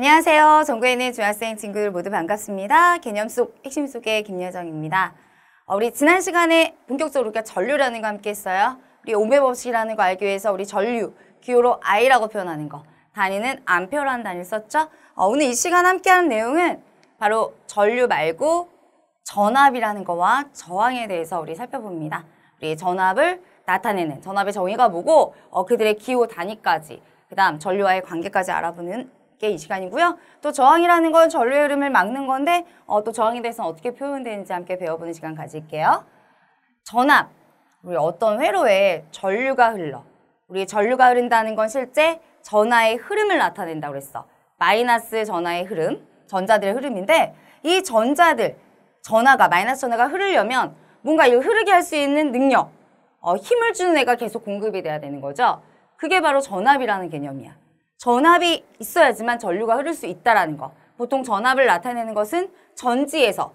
안녕하세요. 전국에 있는 중학생 친구들 모두 반갑습니다. 개념 속 핵심 속의 김여정입니다. 우리 지난 시간에 본격적으로 우리가 전류라는 거 함께 했어요. 우리 오음의 법칙이라는 거 알기 위해서 우리 전류, 기호로 I라고 표현하는 거, 단위는 암페어라는 단위를 썼죠. 오늘 이 시간 함께 하는 내용은 바로 전류 말고 전압이라는 거와 저항에 대해서 우리 살펴봅니다. 우리 전압을 나타내는 전압의 정의가 뭐고 그들의 기호 단위까지, 그 다음 전류와의 관계까지 알아보는 게 이 시간이고요. 또 저항이라는 건 전류의 흐름을 막는 건데 또 저항에 대해서는 어떻게 표현되는지 함께 배워보는 시간 가질게요. 전압, 우리 어떤 회로에 전류가 흘러. 우리 전류가 흐른다는 건 실제 전하의 흐름을 나타낸다고 그랬어. 마이너스 전하의 흐름, 전자들의 흐름인데 이 전자들, 전하가, 마이너스 전하가 흐르려면 뭔가 이걸 흐르게 할 수 있는 능력, 힘을 주는 애가 계속 공급이 돼야 되는 거죠. 그게 바로 전압이라는 개념이야. 전압이 있어야지만 전류가 흐를 수 있다라는 거. 보통 전압을 나타내는 것은 전지에서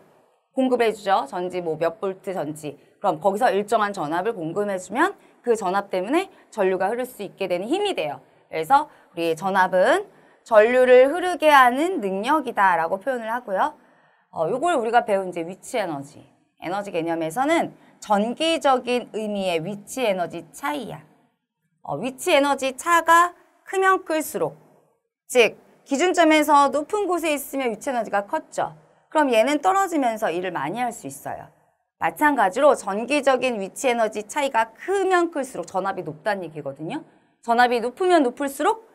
공급을 해주죠. 전지 몇 볼트 전지. 그럼 거기서 일정한 전압을 공급해주면 그 전압 때문에 전류가 흐를 수 있게 되는 힘이 돼요. 그래서 우리 전압은 전류를 흐르게 하는 능력이다라고 표현을 하고요. 요걸 우리가 배운 이제 위치 에너지. 에너지 개념에서는 전기적인 의미의 위치 에너지 차이야. 위치 에너지 차가 크면 클수록, 즉 기준점에서 높은 곳에 있으면 위치 에너지가 컸죠. 그럼 얘는 떨어지면서 일을 많이 할 수 있어요. 마찬가지로 전기적인 위치 에너지 차이가 크면 클수록 전압이 높다는 얘기거든요. 전압이 높으면 높을수록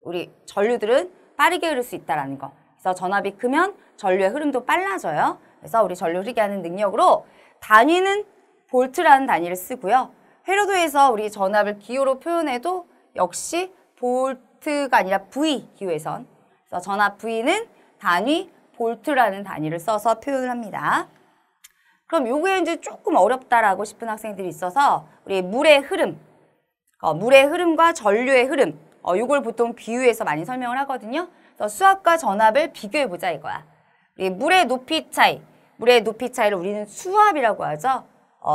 우리 전류들은 빠르게 흐를 수 있다는 거. 그래서 전압이 크면 전류의 흐름도 빨라져요. 그래서 우리 전류 흐르게 하는 능력으로 단위는 볼트라는 단위를 쓰고요. 회로도에서 우리 전압을 기호로 표현해도 역시 볼트가 아니라 V 기호에선. 그래서 전압 V는 단위 볼트라는 단위를 써서 표현을 합니다. 그럼 요게 이제 조금 어렵다라고 싶은 학생들이 있어서 우리 물의 흐름, 물의 흐름과 전류의 흐름, 요걸 보통 비유해서 많이 설명을 하거든요. 그래서 수압과 전압을 비교해보자 이거야. 우리 물의 높이 차이, 물의 높이 차이를 우리는 수압이라고 하죠.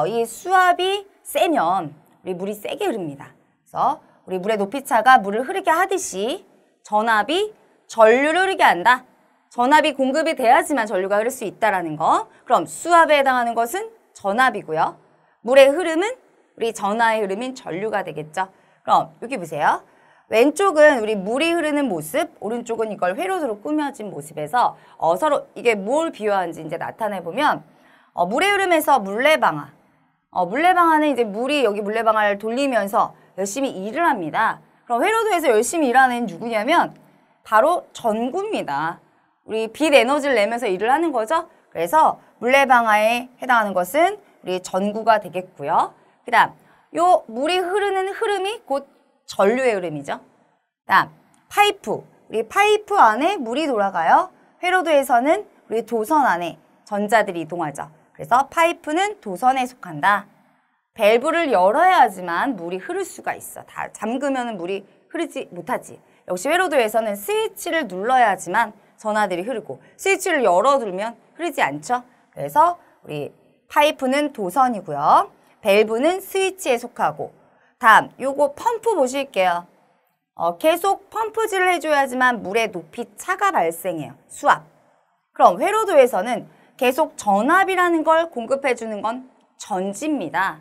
이 수압이 세면 우리 물이 세게 흐릅니다. 그래서 우리 물의 높이차가 물을 흐르게 하듯이 전압이 전류를 흐르게 한다. 전압이 공급이 돼야지만 전류가 흐를 수 있다는 거. 그럼 수압에 해당하는 것은 전압이고요. 물의 흐름은 우리 전하의 흐름인 전류가 되겠죠. 그럼 여기 보세요. 왼쪽은 우리 물이 흐르는 모습, 오른쪽은 이걸 회로도로 꾸며진 모습에서 서로 이게 뭘 비유하는지 이제 나타내보면 물의 흐름에서 물레방아. 물레방아는 이제 물이 여기 물레방아를 돌리면서 열심히 일을 합니다. 그럼 회로도에서 열심히 일하는 애는 누구냐면 바로 전구입니다. 우리 빛 에너지를 내면서 일을 하는 거죠. 그래서 물레방아에 해당하는 것은 우리 전구가 되겠고요. 그 다음 요 물이 흐르는 흐름이 곧 전류의 흐름이죠. 그 다음 파이프, 우리 파이프 안에 물이 돌아가요. 회로도에서는 우리 도선 안에 전자들이 이동하죠. 그래서 파이프는 도선에 속한다. 밸브를 열어야지만 물이 흐를 수가 있어. 다 잠그면 물이 흐르지 못하지. 역시 회로도에서는 스위치를 눌러야지만 전하들이 흐르고 스위치를 열어두면 흐르지 않죠. 그래서 우리 파이프는 도선이고요. 밸브는 스위치에 속하고. 다음 요거 펌프 보실게요. 계속 펌프질을 해줘야지만 물의 높이 차가 발생해요. 수압. 그럼 회로도에서는 계속 전압이라는 걸 공급해주는 건 전지입니다.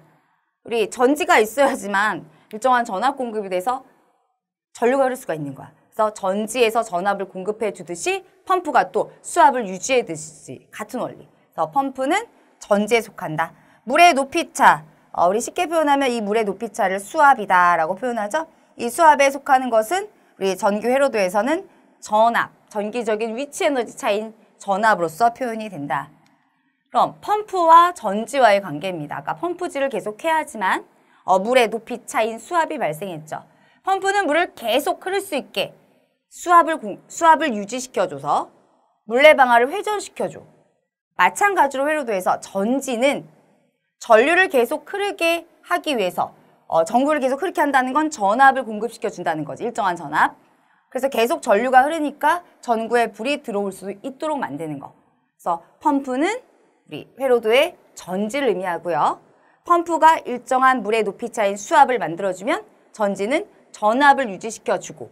우리 전지가 있어야지만 일정한 전압 공급이 돼서 전류가 흐를 수가 있는 거야. 그래서 전지에서 전압을 공급해 주듯이 펌프가 또 수압을 유지해 듯이 같은 원리. 그래서 펌프는 전지에 속한다. 물의 높이차, 우리 쉽게 표현하면 이 물의 높이차를 수압이다라고 표현하죠. 이 수압에 속하는 것은 우리 전기 회로도에서는 전압, 전기적인 위치 에너지 차이인 전압으로서 표현이 된다. 그럼 펌프와 전지와의 관계입니다. 아까 펌프질을 계속 해야지만 물의 높이 차인 수압이 발생했죠. 펌프는 물을 계속 흐를 수 있게 수압을 유지시켜줘서 물레방아를 회전시켜줘. 마찬가지로 회로도에서 전지는 전류를 계속 흐르게 하기 위해서 전구를 계속 흐르게 한다는 건 전압을 공급시켜준다는 거지. 일정한 전압. 그래서 계속 전류가 흐르니까 전구에 불이 들어올 수 있도록 만드는 거. 그래서 펌프는 우리 회로도의 전지를 의미하고요. 펌프가 일정한 물의 높이 차인 수압을 만들어주면 전지는 전압을 유지시켜주고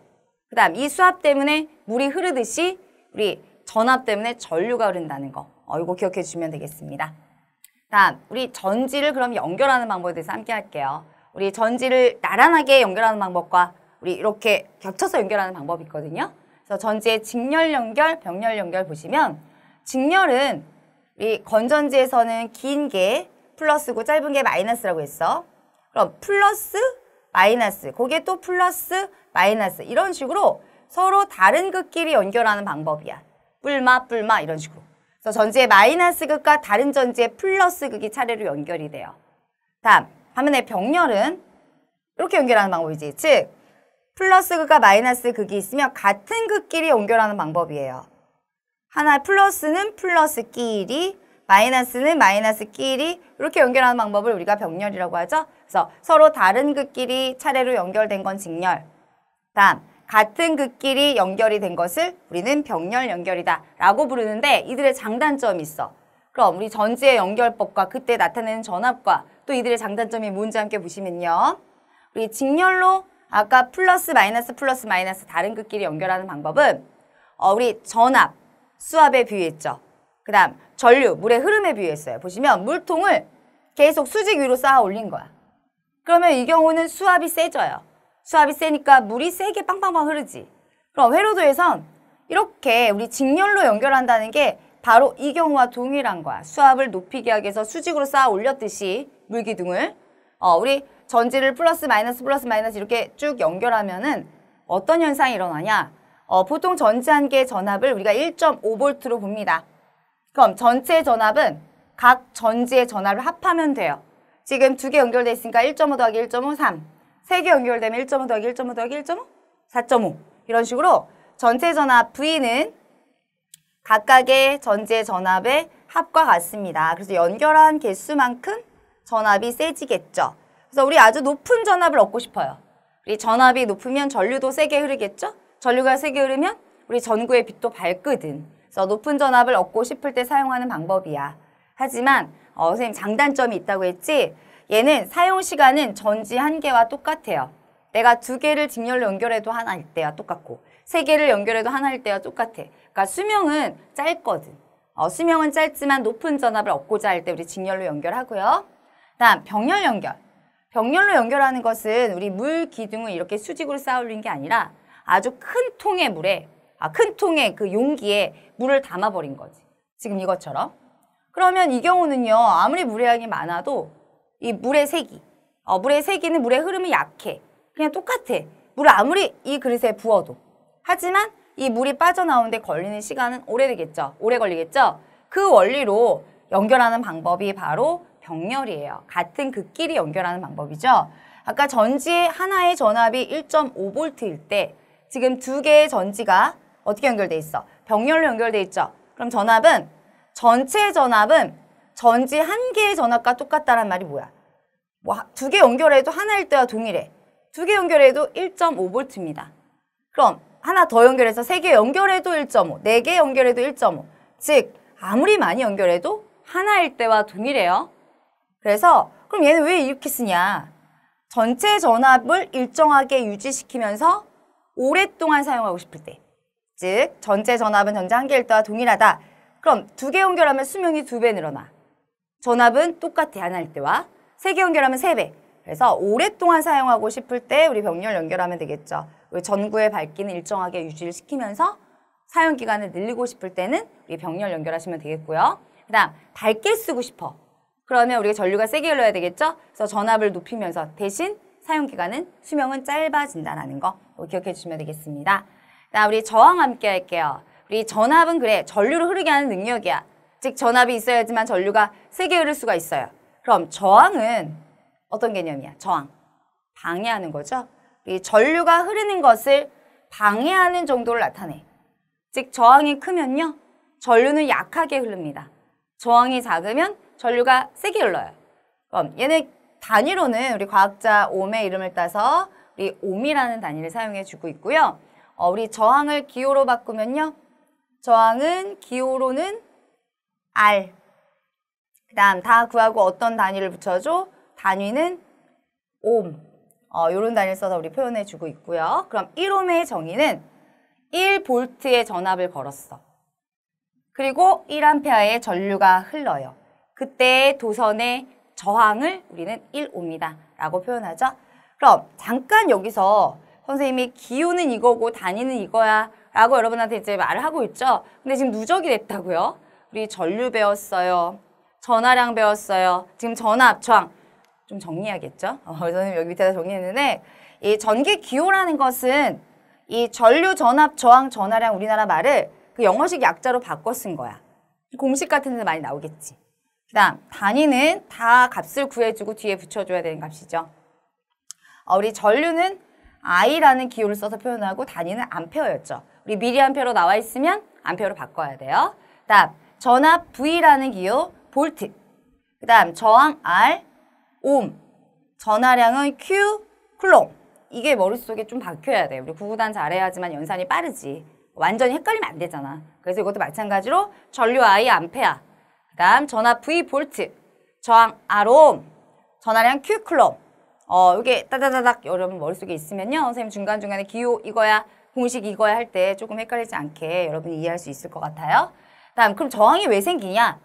그 다음 이 수압 때문에 물이 흐르듯이 우리 전압 때문에 전류가 흐른다는 거. 이거 기억해 주시면 되겠습니다. 다음 우리 전지를 그럼 연결하는 방법에 대해서 함께 할게요. 우리 전지를 나란하게 연결하는 방법과 우리 이렇게 겹쳐서 연결하는 방법이 있거든요. 그래서 전지의 직렬 연결, 병렬 연결 보시면 직렬은 우리 건전지에서는 긴 게 플러스고 짧은 게 마이너스라고 했어. 그럼 플러스, 마이너스, 거기에 또 플러스, 마이너스 이런 식으로 서로 다른 극끼리 연결하는 방법이야. 뿔마, 뿔마 이런 식으로. 그래서 전지의 마이너스 극과 다른 전지의 플러스 극이 차례로 연결이 돼요. 다음, 반면에 병렬은 이렇게 연결하는 방법이지. 즉, 플러스 극과 마이너스 극이 있으면 같은 극끼리 연결하는 방법이에요. 하나 플러스는 플러스끼리, 마이너스는 마이너스끼리 이렇게 연결하는 방법을 우리가 병렬이라고 하죠. 그래서 서로 다른 극끼리 차례로 연결된 건 직렬. 다음, 같은 극끼리 연결이 된 것을 우리는 병렬 연결이다 라고 부르는데 이들의 장단점이 있어. 그럼 우리 전지의 연결법과 그때 나타내는 전압과 또 이들의 장단점이 뭔지 함께 보시면요. 우리 직렬로 아까 플러스 마이너스 다른 극끼리 연결하는 방법은 우리 전압, 수압에 비유했죠. 그 다음 전류, 물의 흐름에 비유했어요. 보시면 물통을 계속 수직 위로 쌓아 올린 거야. 그러면 이 경우는 수압이 세져요. 수압이 세니까 물이 세게 빵빵빵 흐르지. 그럼 회로도에선 이렇게 우리 직렬로 연결한다는 게 바로 이 경우와 동일한 거야. 수압을 높이게 하기 위해서 수직으로 쌓아 올렸듯이 물기둥을 우리 전지를 플러스 마이너스 이렇게 쭉 연결하면은 어떤 현상이 일어나냐? 보통 전지 한 개의 전압을 우리가 1.5V로 봅니다. 그럼 전체 전압은 각 전지의 전압을 합하면 돼요. 지금 두 개 연결돼 있으니까 1.5 더하기 1.5, 3. 세 개 연결되면 1.5 더하기 1.5 더하기 1.5, 4.5. 이런 식으로 전체 전압 V는 각각의 전지의 전압의 합과 같습니다. 그래서 연결한 개수만큼 전압이 세지겠죠. 그래서 우리 아주 높은 전압을 얻고 싶어요. 우리 전압이 높으면 전류도 세게 흐르겠죠? 전류가 세게 흐르면 우리 전구의 빛도 밝거든. 그래서 높은 전압을 얻고 싶을 때 사용하는 방법이야. 하지만 선생님 장단점이 있다고 했지? 얘는 사용 시간은 전지 한 개와 똑같아요. 내가 두 개를 직렬로 연결해도 하나일 때와 똑같고 세 개를 연결해도 하나일 때와 똑같아. 그러니까 수명은 짧거든. 수명은 짧지만 높은 전압을 얻고자 할 때 우리 직렬로 연결하고요. 다음 병렬 연결. 병렬로 연결하는 것은 우리 물 기둥을 이렇게 수직으로 쌓아 올린 게 아니라 아주 큰 통의 물에 큰 통의 그 용기에 물을 담아버린 거지. 지금 이것처럼. 그러면 이 경우는요. 아무리 물의 양이 많아도 이 물의 세기. 물의 세기는 물의 흐름이 약해. 그냥 똑같아. 물을 아무리 이 그릇에 부어도. 하지만 이 물이 빠져나오는데 걸리는 시간은 오래되겠죠. 오래 걸리겠죠. 그 원리로 연결하는 방법이 바로 병렬이에요. 같은 극끼리 연결하는 방법이죠. 아까 전지의 하나의 전압이 1.5V일 때 지금 두 개의 전지가 어떻게 연결돼 있어? 병렬로 연결돼 있죠. 그럼 전체 전압은 전지 한 개의 전압과 똑같다란 말이 뭐야? 두 개 연결해도 하나일 때와 동일해. 두 개 연결해도 1.5V입니다. 그럼 하나 더 연결해서 세 개 연결해도 1.5, 네 개 연결해도 1.5. 즉 아무리 많이 연결해도 하나일 때와 동일해요. 그래서 그럼 얘는 왜 이렇게 쓰냐? 전체 전압을 일정하게 유지시키면서 오랫동안 사용하고 싶을 때. 즉 전체 전압은 전지 한 개일 때와 동일하다. 그럼 두 개 연결하면 수명이 2배 늘어나. 전압은 똑같아 하나일 때와. 세 개 연결하면 3배. 그래서 오랫동안 사용하고 싶을 때 우리 병렬 연결하면 되겠죠. 전구의 밝기는 일정하게 유지를 시키면서 사용기간을 늘리고 싶을 때는 우리 병렬 연결하시면 되겠고요. 그 다음 밝게 쓰고 싶어. 그러면 우리가 전류가 세게 흘러야 되겠죠. 그래서 전압을 높이면서 대신 사용기간은 수명은 짧아진다는 거 기억해 주시면 되겠습니다. 자, 우리 저항 함께 할게요. 우리 전압은 그래 전류를 흐르게 하는 능력이야. 즉 전압이 있어야지만 전류가 세게 흐를 수가 있어요. 그럼 저항은 어떤 개념이야? 저항. 방해하는 거죠. 이 전류가 흐르는 것을 방해하는 정도를 나타내. 즉 저항이 크면요. 전류는 약하게 흐릅니다. 저항이 작으면 전류가 세게 흘러요. 그럼 얘는 단위로는 우리 과학자 옴의 이름을 따서 우리 옴이라는 단위를 사용해 주고 있고요. 우리 저항을 기호로 바꾸면요. 저항은 기호로는 R. 그 다음 다 구하고 어떤 단위를 붙여줘? 단위는 옴. 요런 단위를 써서 우리 표현해주고 있고요. 그럼 1옴의 정의는 1V의 전압을 걸었어. 그리고 1A의 전류가 흘러요. 그때 도선의 저항을 우리는 1옴이다 라고 표현하죠. 그럼 잠깐 여기서 선생님이 기호는 이거고 단위는 이거야 라고 여러분한테 이제 말을 하고 있죠. 근데 지금 누적이 됐다고요. 우리 전류 배웠어요. 전하량 배웠어요. 지금 전압, 저항 좀 정리해야겠죠. 선생님 여기 밑에다 정리했는데 이 전기 기호라는 것은 이 전류, 전압, 저항, 전하량 우리나라 말을 그 영어식 약자로 바꿔 쓴 거야. 공식 같은 데 많이 나오겠지. 그 다음 단위는 다 값을 구해주고 뒤에 붙여줘야 되는 값이죠. 우리 전류는 I라는 기호를 써서 표현하고 단위는 암페어였죠. 우리 미리암페어로 나와 있으면 암페어로 바꿔야 돼요. 그 다음 전압 V라는 기호 볼트. 그 다음 저항 R 옴. 전하량은 Q 쿨롬. 이게 머릿속에 좀 박혀야 돼요. 우리 구구단 잘해야지만 연산이 빠르지. 완전히 헷갈리면 안 되잖아. 그래서 이것도 마찬가지로 전류 I 암페어. 그 다음 전압 V 볼트. 저항 R 옴. 전하량 Q 쿨롬. 이게 따다다닥 여러분 머릿속에 있으면요. 선생님 중간중간에 기호 이거야, 공식 이거야 할 때 조금 헷갈리지 않게 여러분이 이해할 수 있을 것 같아요. 다음 그럼 저항이 왜 생기냐?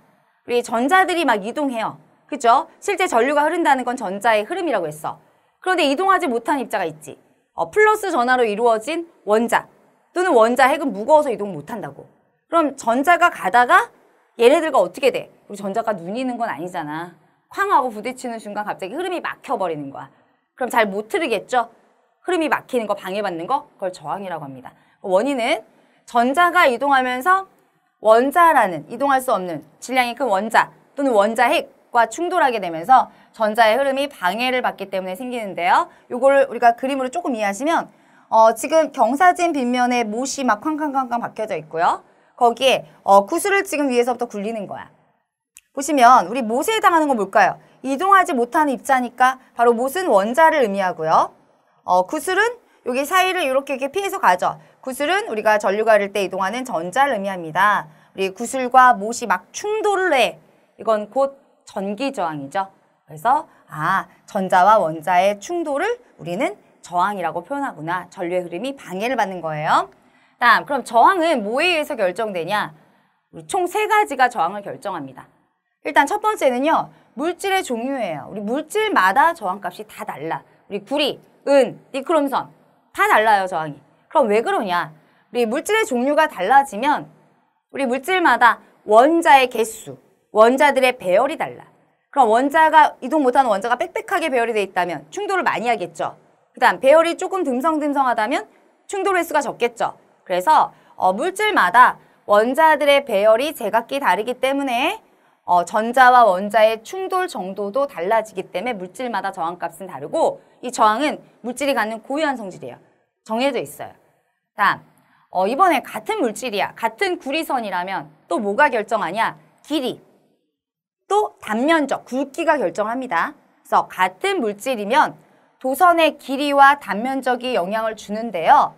우리 전자들이 막 이동해요. 그죠? 실제 전류가 흐른다는 건 전자의 흐름이라고 했어. 그런데 이동하지 못한 입자가 있지. 플러스 전하로 이루어진 원자 또는 원자 핵은 무거워서 이동 못한다고. 그럼 전자가 가다가 얘네들과 어떻게 돼? 우리 전자가 눈이 있는 건 아니잖아. 쾅 하고 부딪히는 순간 갑자기 흐름이 막혀버리는 거야. 그럼 잘 못 흐르겠죠? 흐름이 막히는 거, 방해받는 거, 그걸 저항이라고 합니다. 원인은 전자가 이동하면서 원자라는 이동할 수 없는 질량이 큰 원자 또는 원자 핵과 충돌하게 되면서 전자의 흐름이 방해를 받기 때문에 생기는데요. 요거를 우리가 그림으로 조금 이해하시면 지금 경사진 빗면에 못이 막 쾅쾅쾅쾅 박혀져 있고요. 거기에 구슬을 지금 위에서부터 굴리는 거야. 보시면 우리 못에 해당하는 건 뭘까요? 이동하지 못하는 입자니까 바로 못은 원자를 의미하고요. 구슬은 여기 사이를 이렇게 피해서 가죠. 구슬은 우리가 전류가 흐를 때 이동하는 전자를 의미합니다. 우리 구슬과 못이 막 충돌을 해. 이건 곧 전기 저항이죠. 그래서 전자와 원자의 충돌을 우리는 저항이라고 표현하구나. 전류의 흐름이 방해를 받는 거예요. 다음 그럼 저항은 뭐에 의해서 결정되냐? 총 3가지가 저항을 결정합니다. 일단 첫 번째는요. 물질의 종류예요. 우리 물질마다 저항값이 다 달라. 우리 구리, 은, 니크롬선 다 달라요, 저항이. 그럼 왜 그러냐? 우리 물질의 종류가 달라지면 우리 물질마다 원자의 개수, 원자들의 배열이 달라. 그럼 원자가 이동 못하는 원자가 빽빽하게 배열이 돼 있다면 충돌을 많이 하겠죠. 그 다음 배열이 조금 듬성듬성하다면 충돌 횟수가 적겠죠. 그래서 물질마다 원자들의 배열이 제각기 다르기 때문에 전자와 원자의 충돌 정도도 달라지기 때문에 물질마다 저항값은 다르고 이 저항은 물질이 갖는 고유한 성질이에요. 정해져 있어요. 다음 이번에 같은 물질이야. 같은 구리선이라면 또 뭐가 결정하냐? 길이. 또 단면적, 굵기가 결정합니다. 그래서 같은 물질이면 도선의 길이와 단면적이 영향을 주는데요.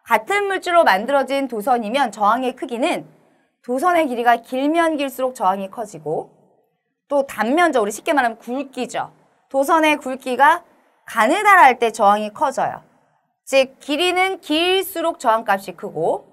같은 물질로 만들어진 도선이면 저항의 크기는 도선의 길이가 길면 길수록 저항이 커지고 또 단면적, 우리 쉽게 말하면 굵기죠. 도선의 굵기가 가느다랄 때 저항이 커져요. 즉 길이는 길수록 저항값이 크고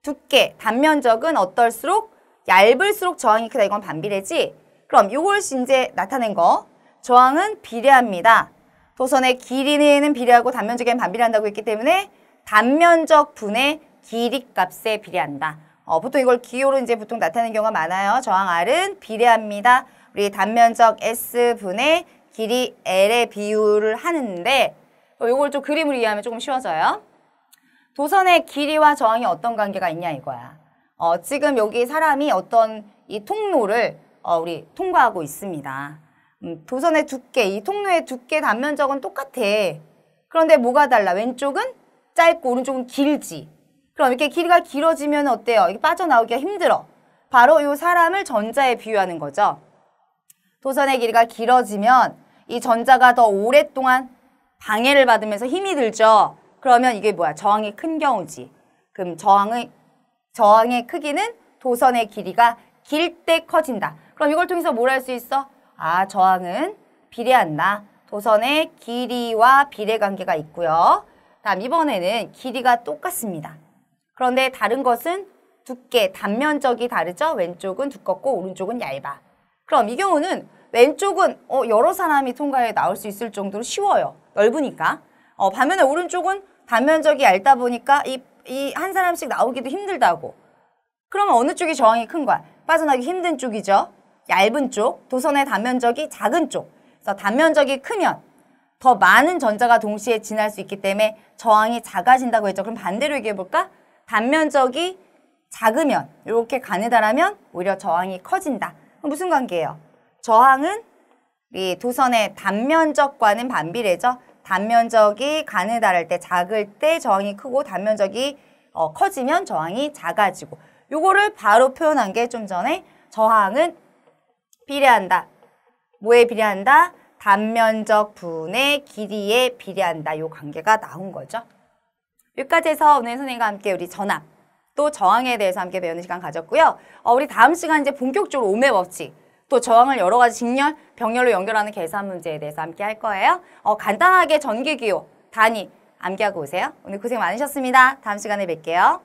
두께, 단면적은 어떨수록 얇을수록 저항이 크다. 이건 반비례지. 그럼 이걸 이제 나타낸 거. 저항은 비례합니다. 도선의 길이는 비례하고 단면적에는 반비례한다고 했기 때문에 단면적 분의 길이 값에 비례한다. 보통 이걸 기호로 이제 보통 나타내는 경우가 많아요. 저항 R은 비례합니다. 우리 단면적 S분의 길이 L의 비율을 하는데 이걸 좀 그림으로 이해하면 조금 쉬워져요. 도선의 길이와 저항이 어떤 관계가 있냐 이거야. 지금 여기 사람이 어떤 이 통로를 우리 통과하고 있습니다. 도선의 두께, 이 통로의 두께 단면적은 똑같아. 그런데 뭐가 달라? 왼쪽은 짧고 오른쪽은 길지. 그럼 이렇게 길이가 길어지면 어때요? 이게 빠져나오기가 힘들어. 바로 이 사람을 전자에 비유하는 거죠. 도선의 길이가 길어지면 이 전자가 더 오랫동안 방해를 받으면서 힘이 들죠. 그러면 이게 뭐야? 저항이 큰 경우지. 그럼 저항의 크기는 도선의 길이가 길 때 커진다. 그럼 이걸 통해서 뭘 할 수 있어? 저항은 비례한다. 도선의 길이와 비례 관계가 있고요. 다음 이번에는 길이가 똑같습니다. 그런데 다른 것은 두께, 단면적이 다르죠? 왼쪽은 두껍고 오른쪽은 얇아. 그럼 이 경우는 왼쪽은 여러 사람이 통과해 나올 수 있을 정도로 쉬워요. 넓으니까. 반면에 오른쪽은 단면적이 얇다 보니까 이 한 사람씩 나오기도 힘들다고. 그러면 어느 쪽이 저항이 큰 거야? 빠져나기 힘든 쪽이죠. 얇은 쪽, 도선의 단면적이 작은 쪽. 그래서 단면적이 크면 더 많은 전자가 동시에 지날 수 있기 때문에 저항이 작아진다고 했죠. 그럼 반대로 얘기해 볼까? 단면적이 작으면, 이렇게 가느다라면 오히려 저항이 커진다. 무슨 관계예요? 저항은 이 도선의 단면적과는 반비례죠. 단면적이 가느다랄 때, 작을 때 저항이 크고 단면적이 커지면 저항이 작아지고. 요거를 바로 표현한 게 좀 전에 저항은 비례한다. 뭐에 비례한다? 단면적 분의 길이에 비례한다. 요 관계가 나온 거죠. 여기까지 해서 오늘 선생님과 함께 우리 전압, 또 저항에 대해서 함께 배우는 시간 가졌고요. 우리 다음 시간 이제 본격적으로 오음의 법칙, 또 저항을 여러 가지 직렬, 병렬로 연결하는 계산 문제에 대해서 함께 할 거예요. 간단하게 전기기호, 단위 암기하고 오세요. 오늘 고생 많으셨습니다. 다음 시간에 뵐게요.